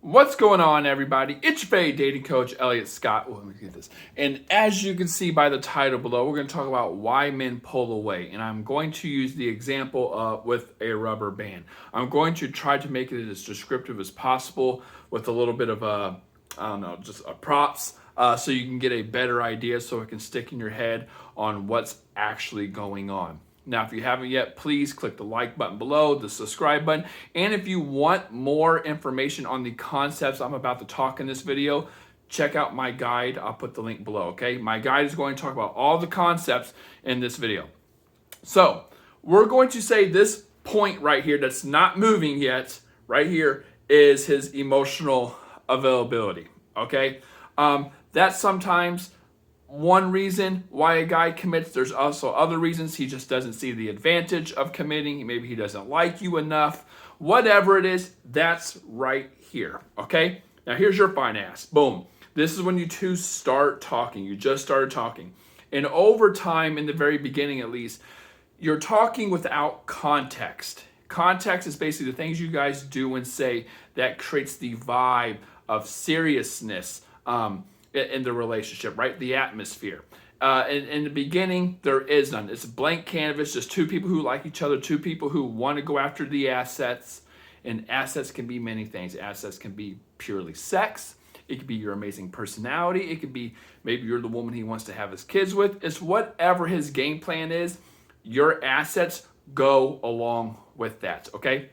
What's going on, everybody? It's your favorite dating coach, Elliot Scott. Let me get this. And as you can see by the title below, we're going to talk about why men pull away. And I'm going to use the example with a rubber band. I'm going to try to make it as descriptive as possible with a little bit of props so you can get a better idea so it can stick in your head on what's actually going on. Now, if you haven't yet, please click the like button below, the subscribe button, and if you want more information on the concepts I'm about to talk in this video, check out my guide. I'll put the link below, okay? My guide is going to talk about all the concepts in this video. So, we're going to say this point right here that's not moving yet, right here, is his emotional availability, okay? That's sometimes one reason why a guy commits. There's also other reasons. He just doesn't see the advantage of committing. Maybe he doesn't like you enough. Whatever it is, that's right here, okay? Now here's your fine ass. Boom. This is when you two start talking. You just started talking. And over time, in the very beginning at least, you're talking without context. Context is basically the things you guys do and say that creates the vibe of seriousness in the relationship, right? The atmosphere. In the beginning, there is none. It's a blank canvas, just two people who like each other, two people who want to go after the assets. And assets can be many things. Assets can be purely sex. It could be your amazing personality. It could be maybe you're the woman he wants to have his kids with. It's whatever his game plan is. Your assets go along with that, okay?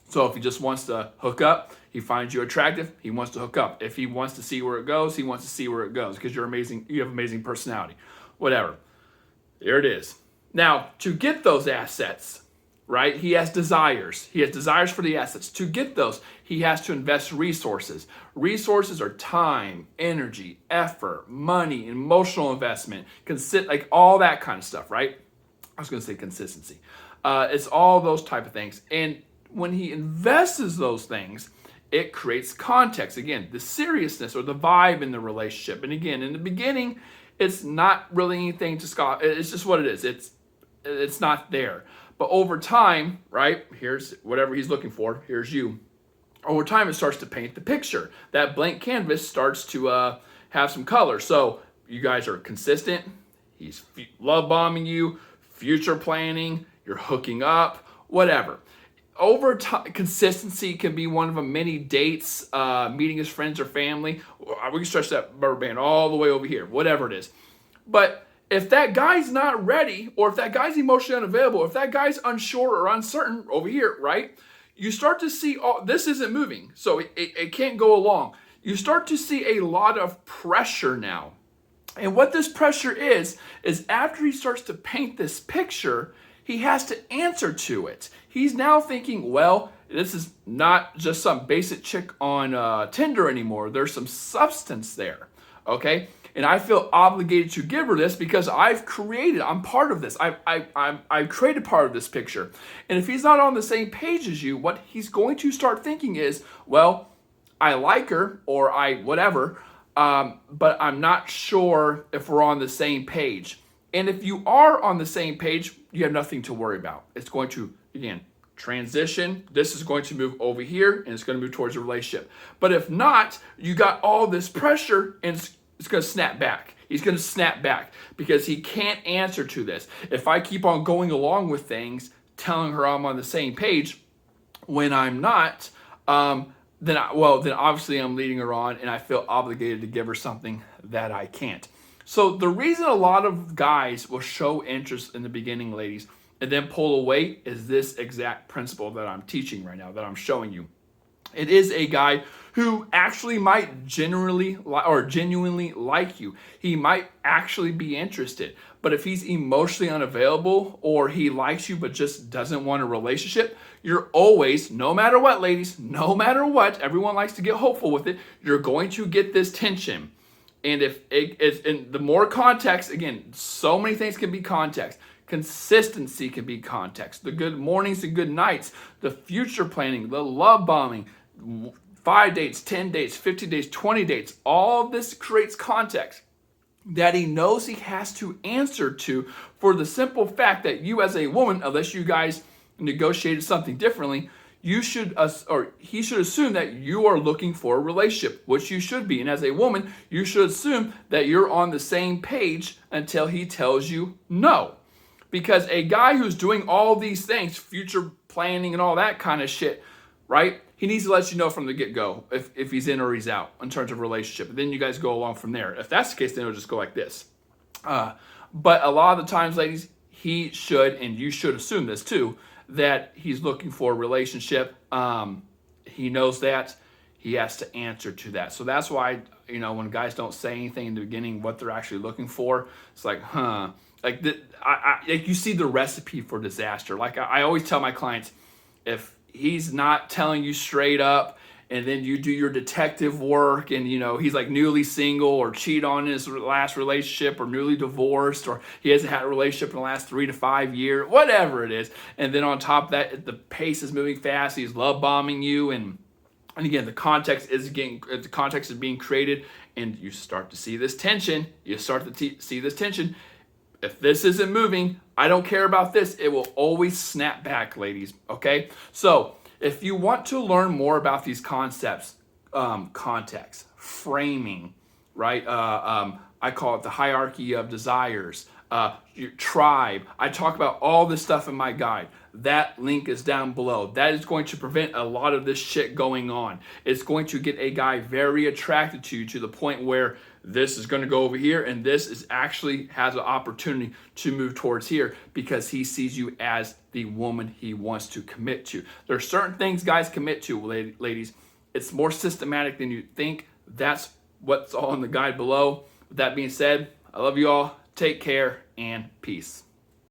So if he just wants to hook up, he finds you attractive, he wants to hook up. If he wants to see where it goes, he wants to see where it goes because you're amazing, you have amazing personality. Whatever. There it is. Now, to get those assets, right, he has desires. He has desires for the assets. To get those, he has to invest resources. Resources are time, energy, effort, money, emotional investment, like all that kind of stuff, right? I was going to say consistency. It's all those type of things. And when he invests those things, it creates context. Again, the seriousness or the vibe in the relationship. And again, in the beginning, it's not really anything to scoff. It's just what it is. It's not there. But over time, right, here's whatever he's looking for. Here's you. Over time, it starts to paint the picture. That blank canvas starts to have some color. So you guys are consistent. He's love bombing you, future planning, you're hooking up, whatever. Over time, consistency can be one of them. Many dates, meeting his friends or family. We can stretch that rubber band all the way over here, whatever it is. But if that guy's not ready, or if that guy's emotionally unavailable, if that guy's unsure or uncertain over here, right? You start to see, this isn't moving, so it can't go along. You start to see a lot of pressure now. And what this pressure is after he starts to paint this picture, he has to answer to it. He's now thinking, well, this is not just some basic chick on Tinder anymore. There's some substance there, okay? And I feel obligated to give her this because I'm part of this. I've created part of this picture. And if he's not on the same page as you, what he's going to start thinking is, well, I like her or whatever, but I'm not sure if we're on the same page. And if you are on the same page, you have nothing to worry about. It's going to, again, transition. This is going to move over here, and it's going to move towards a relationship. But if not, you got all this pressure, and it's going to snap back. He's going to snap back because he can't answer to this. If I keep on going along with things, telling her I'm on the same page when I'm not, then obviously I'm leading her on, and I feel obligated to give her something that I can't. So the reason a lot of guys will show interest in the beginning, ladies, and then pull away is this exact principle that I'm teaching right now, that I'm showing you. It is a guy who actually might genuinely like you. He might actually be interested. But if he's emotionally unavailable or he likes you but just doesn't want a relationship, you're always, no matter what, ladies, no matter what, everyone likes to get hopeful with it, you're going to get this tension. And and the more context, again, so many things can be context. Consistency can be context. The good mornings and good nights, the future planning, the love bombing, 5 dates, 10 dates, 50 dates, 20 dates. All of this creates context that he knows he has to answer to for the simple fact that you as a woman, unless you guys negotiated something differently, you should, or he should assume that you are looking for a relationship, which you should be. And as a woman, you should assume that you're on the same page until he tells you no. Because a guy who's doing all these things, future planning and all that kind of shit, right? He needs to let you know from the get-go if he's in or he's out in terms of relationship. And then you guys go along from there. If that's the case, then it'll just go like this. But a lot of the times, ladies, he should, and you should assume this too, that he's looking for a relationship. He knows that. He has to answer to that. So that's why, when guys don't say anything in the beginning, what they're actually looking for, it's like, like like you see the recipe for disaster. Like I always tell my clients, if he's not telling you straight up, and then you do your detective work, and he's like newly single or cheat on his last relationship or newly divorced, or he hasn't had a relationship in the last 3 to 5 years, whatever it is. And then on top of that, the pace is moving fast. He's love bombing you, and again, the context is being created, and you start to see this tension. See this tension. If this isn't moving, I don't care about this. It will always snap back, ladies. Okay, so if you want to learn more about these concepts, context, framing, right? I call it the hierarchy of desires, your tribe. I talk about all this stuff in my guide. That link is down below. That is going to prevent a lot of this shit going on. It's going to get a guy very attracted to you to the point where this is going to go over here, and this is actually has an opportunity to move towards here because he sees you as the woman he wants to commit to. There are certain things guys commit to, ladies. It's more systematic than you think. That's what's all in the guide below. With that being said, I love you all. Take care and peace.